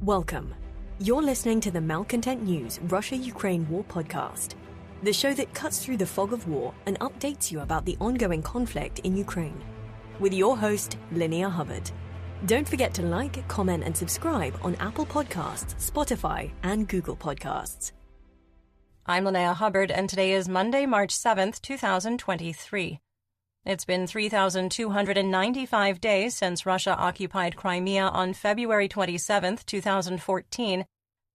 Welcome. You're listening to the Malcontent News Russia-Ukraine War podcast, the show that cuts through the fog of war and updates you about the ongoing conflict in Ukraine. With your host, Linnea Hubbard. Don't forget to like, comment, and subscribe on Apple Podcasts, Spotify, and Google Podcasts. I'm Linnea Hubbard, and today is Monday, March 7th, 2023. It's been 3,295 days since Russia occupied Crimea on February 27, 2014,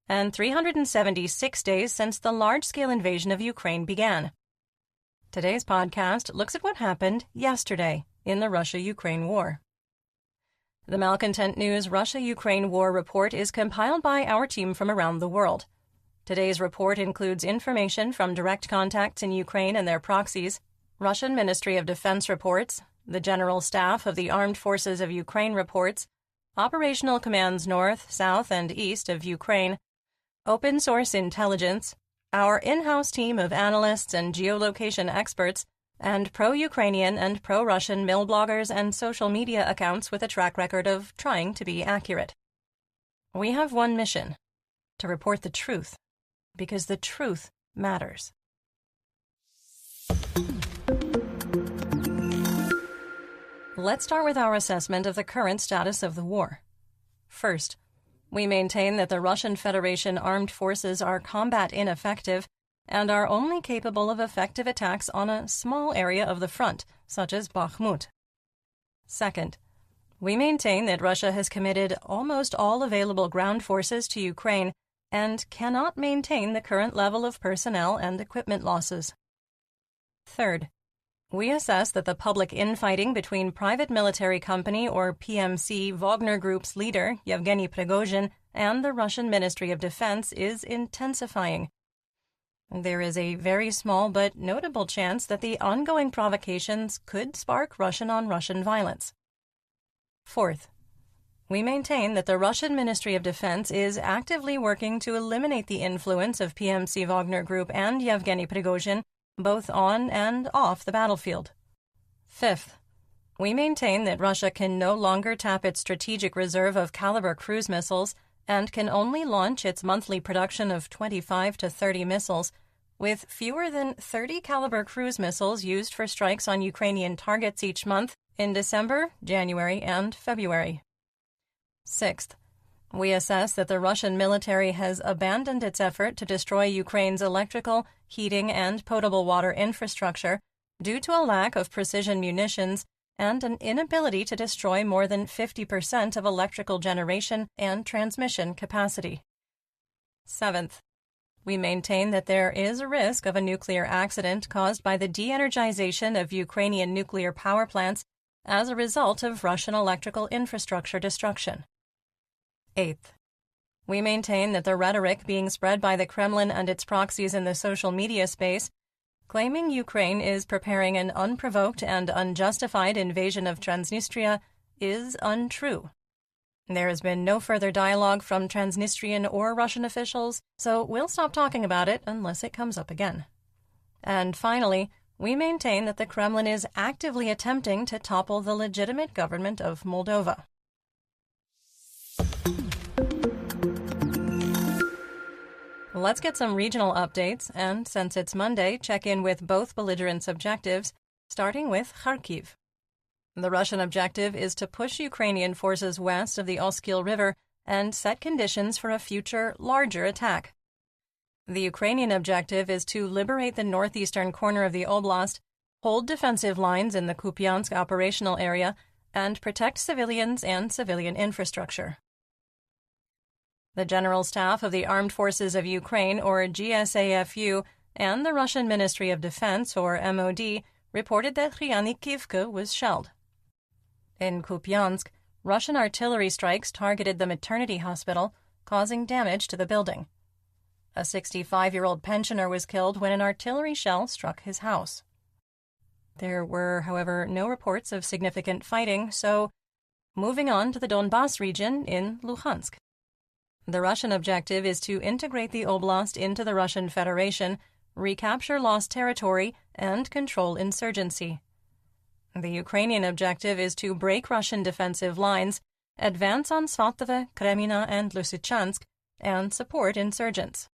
and 376 days since the large-scale invasion of Ukraine began. Today's podcast looks at what happened yesterday in the Russia-Ukraine war. The Malcontent News Russia-Ukraine War report is compiled by our team from around the world. Today's report includes information from direct contacts in Ukraine and their proxies, Russian Ministry of Defense reports, the General Staff of the Armed Forces of Ukraine reports, operational commands north, south, and east of Ukraine, open source intelligence, our in-house team of analysts and geolocation experts, and pro-Ukrainian and pro-Russian mill bloggers and social media accounts with a track record of trying to be accurate. We have one mission: to report the truth, because the truth matters. Let's start with our assessment of the current status of the war. First, we maintain that the Russian Federation armed forces are combat ineffective and are only capable of effective attacks on a small area of the front, such as Bakhmut. Second, we maintain that Russia has committed almost all available ground forces to Ukraine and cannot maintain the current level of personnel and equipment losses. Third, we assess that the public infighting between private military company or PMC Wagner Group's leader, Yevgeny Prigozhin, and the Russian Ministry of Defense is intensifying. There is a very small but notable chance that the ongoing provocations could spark Russian-on-Russian violence. Fourth, we maintain that the Russian Ministry of Defense is actively working to eliminate the influence of PMC Wagner Group and Yevgeny Prigozhin both on and off the battlefield. Fifth, we maintain that Russia can no longer tap its strategic reserve of caliber cruise missiles and can only launch its monthly production of 25 to 30 missiles, with fewer than 30 caliber cruise missiles used for strikes on Ukrainian targets each month in December, January, and February. Sixth, we assess that the Russian military has abandoned its effort to destroy Ukraine's electrical, heating, and potable water infrastructure due to a lack of precision munitions and an inability to destroy more than 50% of electrical generation and transmission capacity. Seventh, we maintain that there is a risk of a nuclear accident caused by the de-energization of Ukrainian nuclear power plants as a result of Russian electrical infrastructure destruction. Eighth, we maintain that the rhetoric being spread by the Kremlin and its proxies in the social media space, claiming Ukraine is preparing an unprovoked and unjustified invasion of Transnistria, is untrue. There has been no further dialogue from Transnistrian or Russian officials, so we'll stop talking about it unless it comes up again. And finally, we maintain that the Kremlin is actively attempting to topple the legitimate government of Moldova. Let's get some regional updates, and since it's Monday, check in with both belligerents' objectives, starting with Kharkiv. The Russian objective is to push Ukrainian forces west of the Oskil River and set conditions for a future, larger attack. The Ukrainian objective is to liberate the northeastern corner of the oblast, hold defensive lines in the Kupiansk operational area, and protect civilians and civilian infrastructure. The General Staff of the Armed Forces of Ukraine, or GSAFU, and the Russian Ministry of Defense, or MOD, reported that Khrianikivka was shelled. In Kupiansk, Russian artillery strikes targeted the maternity hospital, causing damage to the building. A 65-year-old pensioner was killed when an artillery shell struck his house. There were, however, no reports of significant fighting, so moving on to the Donbas region in Luhansk. The Russian objective is to integrate the oblast into the Russian Federation, recapture lost territory, and control insurgency. The Ukrainian objective is to break Russian defensive lines, advance on Svatove, Kremina, and Lysychansk, and support insurgents.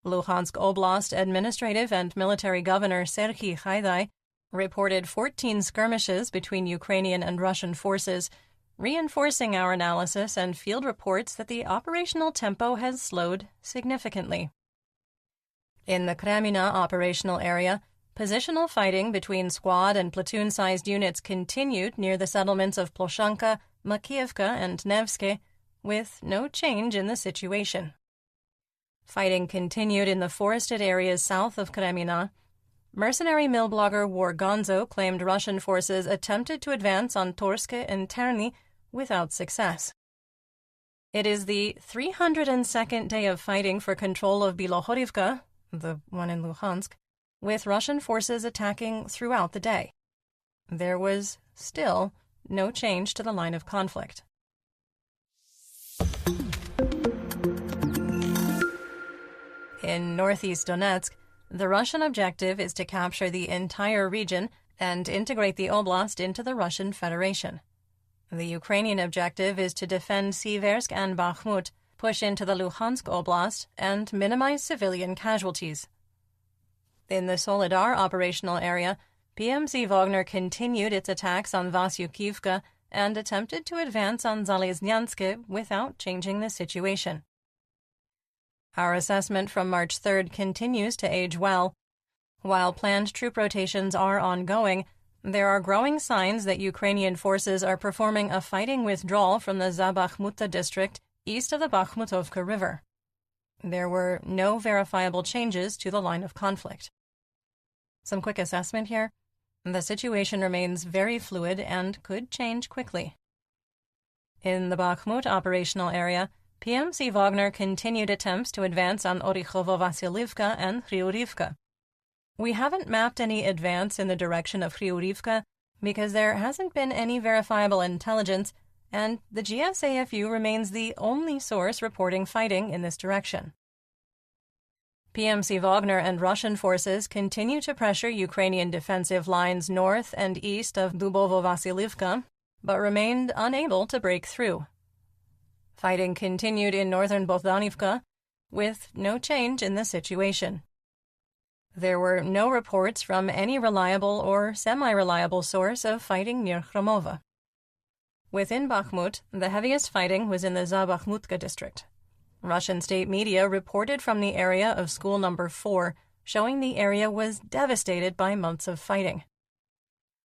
Luhansk Oblast Administrative and Military Governor Serhiy Haidai reported 14 skirmishes between Ukrainian and Russian forces, reinforcing our analysis and field reports that the operational tempo has slowed significantly. In the Kremina operational area, positional fighting between squad and platoon-sized units continued near the settlements of Ploshanka, Makiivka, and Nevsky, with no change in the situation. Fighting continued in the forested areas south of Kremina. Mercenary mill blogger War Gonzo claimed Russian forces attempted to advance on Torske and Terny without success. It is the 302nd day of fighting for control of Bilohorivka, the one in Luhansk, with Russian forces attacking throughout the day. There was still no change to the line of conflict. In northeast Donetsk, the Russian objective is to capture the entire region and integrate the oblast into the Russian Federation. The Ukrainian objective is to defend Siversk and Bakhmut, push into the Luhansk Oblast, and minimize civilian casualties. In the Solidar operational area, PMC Wagner continued its attacks on Vasyukivka and attempted to advance on Zalesnyansk without changing the situation. Our assessment from March 3rd continues to age well. While planned troop rotations are ongoing, there are growing signs that Ukrainian forces are performing a fighting withdrawal from the Zabakhmuta district east of the Bakhmutovka River. There were no verifiable changes to the line of conflict. Some quick assessment here. The situation remains very fluid and could change quickly. In the Bakhmut operational area, PMC Wagner continued attempts to advance on Orikhovo-Vasilivka and Hryurivka. We haven't mapped any advance in the direction of Hryurivka because there hasn't been any verifiable intelligence, and the GSAFU remains the only source reporting fighting in this direction. PMC Wagner and Russian forces continue to pressure Ukrainian defensive lines north and east of Dubovo-Vasilivka, but remained unable to break through. Fighting continued in northern Bogdanivka, with no change in the situation. There were no reports from any reliable or semi-reliable source of fighting near Khromova. Within Bakhmut, the heaviest fighting was in the Zabakhmutka district. Russian state media reported from the area of school number 4, showing the area was devastated by months of fighting.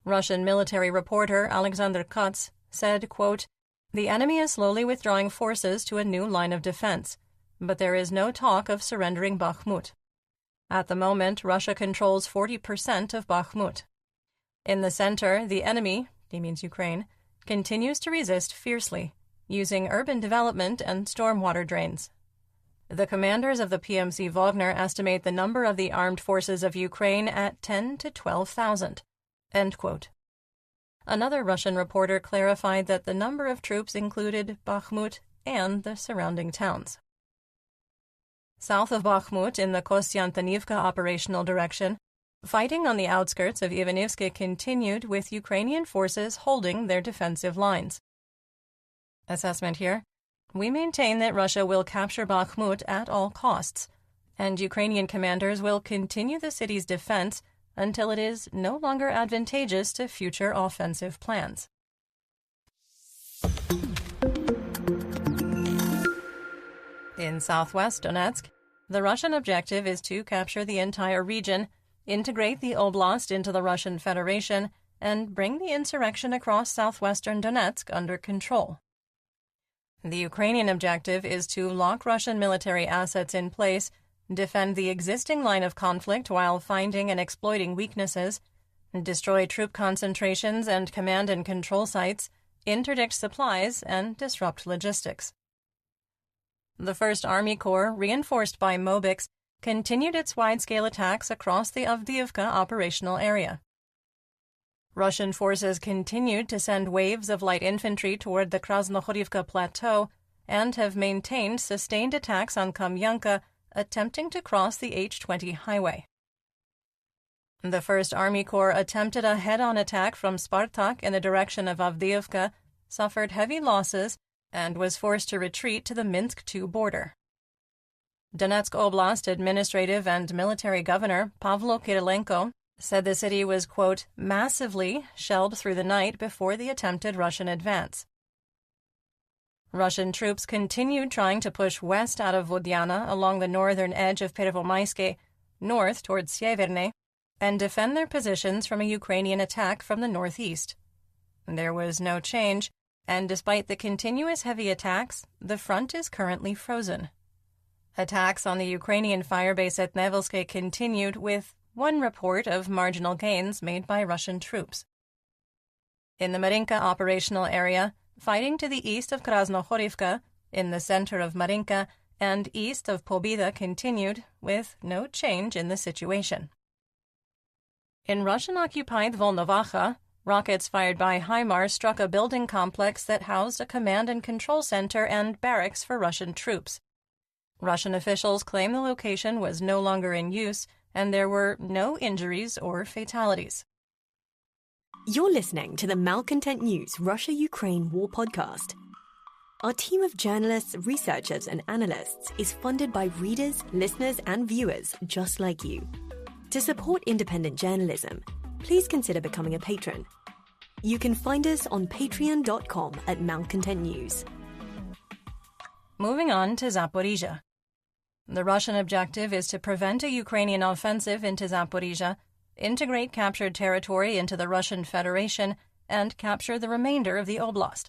Russian military reporter Alexander Katz said, quote, "The enemy is slowly withdrawing forces to a new line of defense, but there is no talk of surrendering Bakhmut. At the moment, Russia controls 40% of Bakhmut. In the center, the enemy, he means Ukraine, continues to resist fiercely, using urban development and stormwater drains. The commanders of the PMC Wagner estimate the number of the armed forces of Ukraine at 10 to 12,000. End quote. Another Russian reporter clarified that the number of troops included Bakhmut and the surrounding towns. South of Bakhmut, in the Kostyantinivka operational direction, fighting on the outskirts of Ivanivsky continued, with Ukrainian forces holding their defensive lines. Assessment here. We maintain that Russia will capture Bakhmut at all costs, and Ukrainian commanders will continue the city's defense until it is no longer advantageous to future offensive plans. In southwest Donetsk, the Russian objective is to capture the entire region, integrate the oblast into the Russian Federation, and bring the insurrection across southwestern Donetsk under control. The Ukrainian objective is to lock Russian military assets in place, defend the existing line of conflict while finding and exploiting weaknesses, destroy troop concentrations and command and control sites, interdict supplies, and disrupt logistics. The 1st Army Corps, reinforced by Mobix, continued its wide-scale attacks across the Avdiivka operational area. Russian forces continued to send waves of light infantry toward the Krasnohorivka Plateau and have maintained sustained attacks on Kamyanka, attempting to cross the H-20 highway. The 1st Army Corps attempted a head-on attack from Spartak in the direction of Avdiivka, suffered heavy losses and was forced to retreat to the Minsk II border. Donetsk Oblast administrative and military governor Pavlo Kirilenko said the city was, quote, massively shelled through the night before the attempted Russian advance. Russian troops continued trying to push west out of Vodyana along the northern edge of Pervomaiske, north towards Sieverne, and defend their positions from a Ukrainian attack from the northeast. There was no change, and despite the continuous heavy attacks, the front is currently frozen. Attacks on the Ukrainian firebase at Nevelske continued, with one report of marginal gains made by Russian troops. In the Marinka operational area, fighting to the east of Krasnohorivka, in the center of Marinka, and east of Pobeda continued, with no change in the situation. In Russian-occupied Volnovacha, rockets fired by HIMARS struck a building complex that housed a command and control center and barracks for Russian troops. Russian officials claim the location was no longer in use, and there were no injuries or fatalities. You're listening to the Malcontent News Russia-Ukraine War Podcast. Our team of journalists, researchers, and analysts is funded by readers, listeners, and viewers just like you. To support independent journalism, please consider becoming a patron. You can find us on patreon.com/Malcontent News. Moving on to Zaporizhia. The Russian objective is to prevent a Ukrainian offensive into Zaporizhia, integrate captured territory into the Russian Federation, and capture the remainder of the oblast.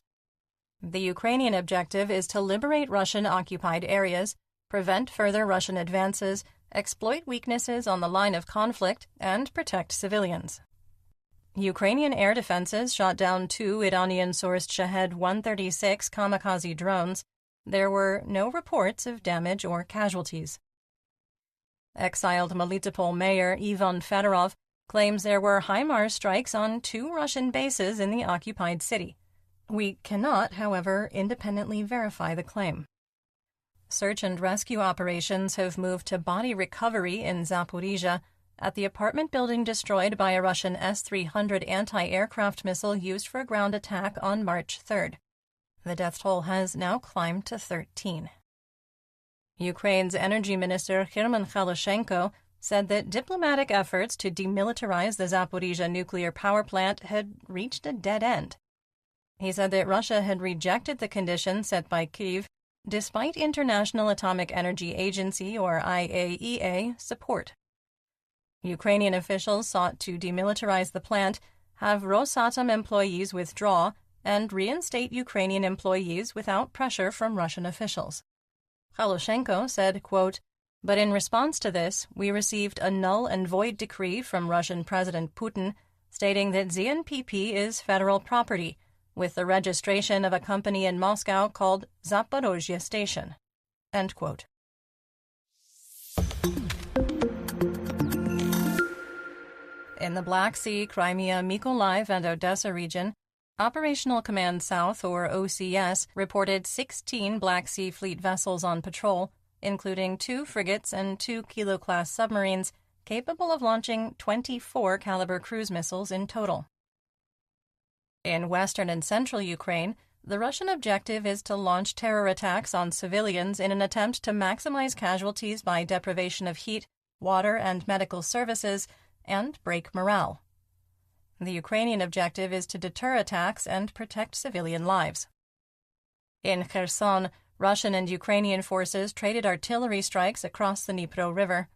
The Ukrainian objective is to liberate Russian-occupied areas, prevent further Russian advances, exploit weaknesses on the line of conflict, and protect civilians. Ukrainian air defenses shot down 2 Iranian-sourced Shahed-136 kamikaze drones. There were no reports of damage or casualties. Exiled Melitopol mayor Ivan Fedorov claims there were HIMARS strikes on 2 Russian bases in the occupied city. We cannot, however, independently verify the claim. Search and rescue operations have moved to body recovery in Zaporizhia at the apartment building destroyed by a Russian S-300 anti-aircraft missile used for a ground attack on March 3rd. The death toll has now climbed to 13. Ukraine's energy minister Herman Khalushenko said that diplomatic efforts to demilitarize the Zaporizhia nuclear power plant had reached a dead end. He said that Russia had rejected the conditions set by Kyiv, despite International Atomic Energy Agency, or IAEA, support. Ukrainian officials sought to demilitarize the plant, have Rosatom employees withdraw, and reinstate Ukrainian employees without pressure from Russian officials. Khalushenko said, quote, "But in response to this, we received a null and void decree from Russian President Putin stating that ZNPP is federal property, with the registration of a company in Moscow called Zaporozhye Station." End quote. In the Black Sea, Crimea, Mykolaiv, and Odessa region, Operational Command South, or OCS, reported 16 Black Sea Fleet vessels on patrol, including 2 frigates and 2 Kilo-class submarines capable of launching 24 caliber cruise missiles in total. In western and central Ukraine, the Russian objective is to launch terror attacks on civilians in an attempt to maximize casualties by deprivation of heat, water, and medical services, and break morale. The Ukrainian objective is to deter attacks and protect civilian lives. In Kherson, Russian and Ukrainian forces traded artillery strikes across the Dnipro River.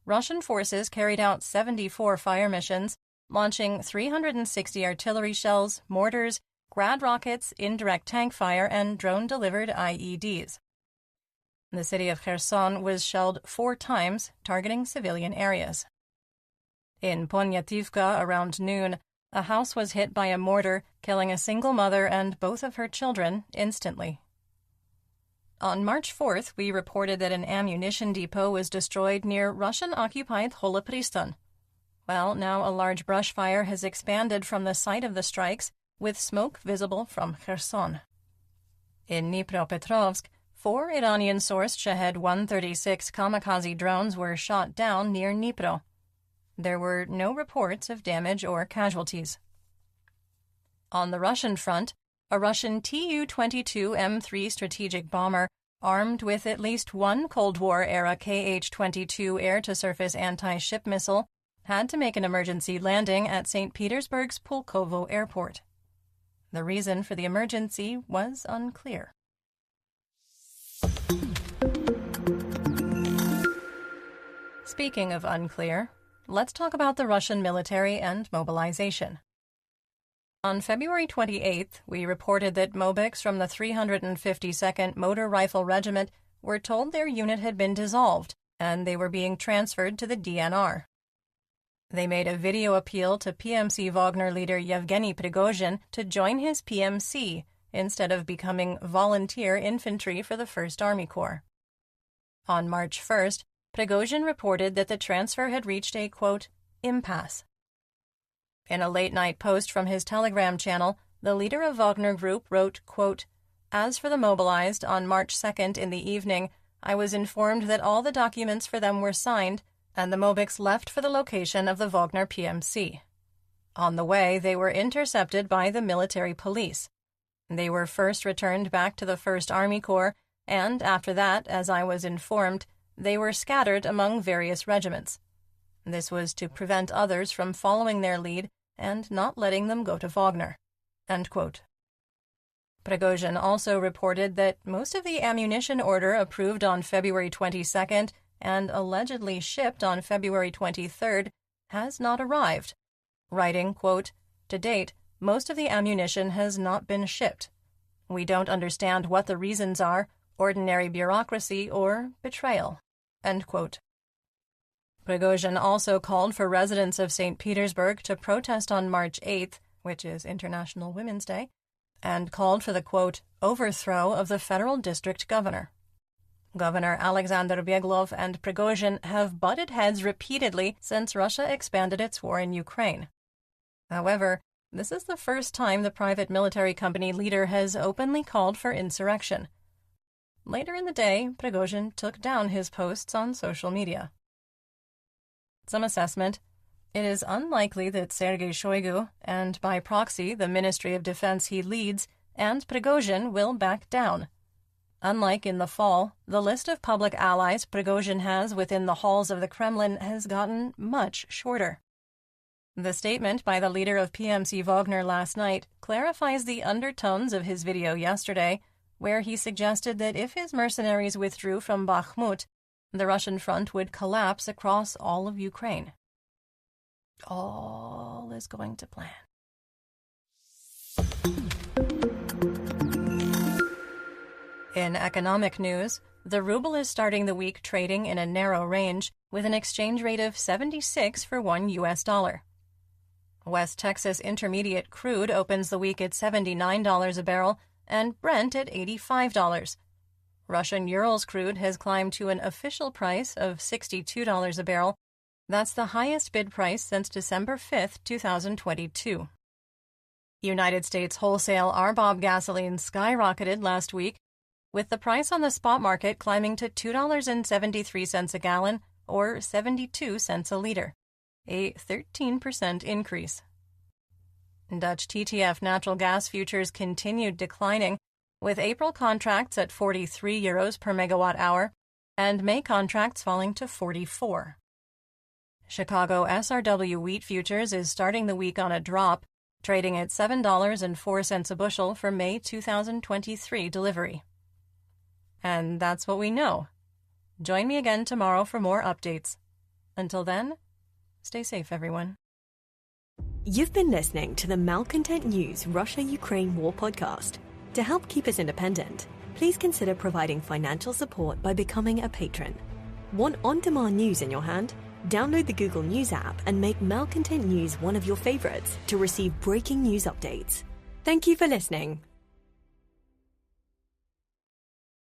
Russian forces carried out 74 fire missions, launching 360 artillery shells, mortars, Grad rockets, indirect tank fire, and drone-delivered IEDs. The city of Kherson was shelled 4 times, targeting civilian areas. In Ponyativka, around noon, a house was hit by a mortar, killing a single mother and both of her children instantly. On March 4th, we reported that an ammunition depot was destroyed near Russian-occupied Holopristan. Well, now a large brush fire has expanded from the site of the strikes, with smoke visible from Kherson. In Dnipropetrovsk, 4 Iranian-sourced Shahed-136 kamikaze drones were shot down near Dnipro. There were no reports of damage or casualties. On the Russian front, a Russian Tu-22M3 strategic bomber armed with at least one Cold War-era Kh-22 air-to-surface anti-ship missile had to make an emergency landing at St. Petersburg's Pulkovo Airport. The reason for the emergency was unclear. Speaking of unclear, let's talk about the Russian military and mobilization. On February 28th, we reported that Mobics from the 352nd Motor Rifle Regiment were told their unit had been dissolved and they were being transferred to the DNR. They made a video appeal to PMC Wagner leader Yevgeny Prigozhin to join his PMC instead of becoming volunteer infantry for the 1st Army Corps. On March 1st, Prigozhin reported that the transfer had reached a, quote, impasse. In a late-night post from his Telegram channel, the leader of Wagner Group wrote, quote, "As for the mobilized, on March 2nd in the evening, I was informed that all the documents for them were signed, and the Mobics left for the location of the Wagner PMC. On the way, they were intercepted by the military police. They were first returned back to the 1st Army Corps, and after that, as I was informed, they were scattered among various regiments. This was to prevent others from following their lead and not letting them go to Wagner." End quote. Prigozhin also reported that most of the ammunition order approved on February 22nd and allegedly shipped on February 23rd has not arrived, writing, quote, "To date, most of the ammunition has not been shipped. We don't understand what the reasons are, ordinary bureaucracy or betrayal." End quote. Prigozhin also called for residents of St. Petersburg to protest on March 8th, which is International Women's Day, and called for the, quote, overthrow of the federal district governor. Governor Alexander Byeglov and Prigozhin have butted heads repeatedly since Russia expanded its war in Ukraine. However, this is the first time the private military company leader has openly called for insurrection. Later in the day, Prigozhin took down his posts on social media. Some assessment: it is unlikely that Sergei Shoigu, and by proxy the Ministry of Defense he leads, and Prigozhin will back down. Unlike in the fall, the list of public allies Prigozhin has within the halls of the Kremlin has gotten much shorter. The statement by the leader of PMC Wagner last night clarifies the undertones of his video yesterday, where he suggested that if his mercenaries withdrew from Bakhmut, the Russian front would collapse across all of Ukraine. All is going to plan. In economic news, the ruble is starting the week trading in a narrow range with an exchange rate of 76 for $1. West Texas Intermediate crude opens the week at $79 a barrel and Brent at $85. Russian Urals crude has climbed to an official price of $62 a barrel. That's the highest bid price since December 5, 2022. United States wholesale RBOB gasoline skyrocketed last week, with the price on the spot market climbing to $2.73 a gallon, or 72 cents a liter, a 13% increase. Dutch TTF natural gas futures continued declining, with April contracts at 43 euros per megawatt hour and May contracts falling to 44. Chicago SRW wheat futures is starting the week on a drop, trading at $7.04 a bushel for May 2023 delivery. And that's what we know. Join me again tomorrow for more updates. Until then, stay safe, everyone. You've been listening to the Malcontent News Russia-Ukraine War podcast. To help keep us independent, please consider providing financial support by becoming a patron. Want on-demand news in your hand? Download the Google News app and make Malcontent News one of your favorites to receive breaking news updates. Thank you for listening.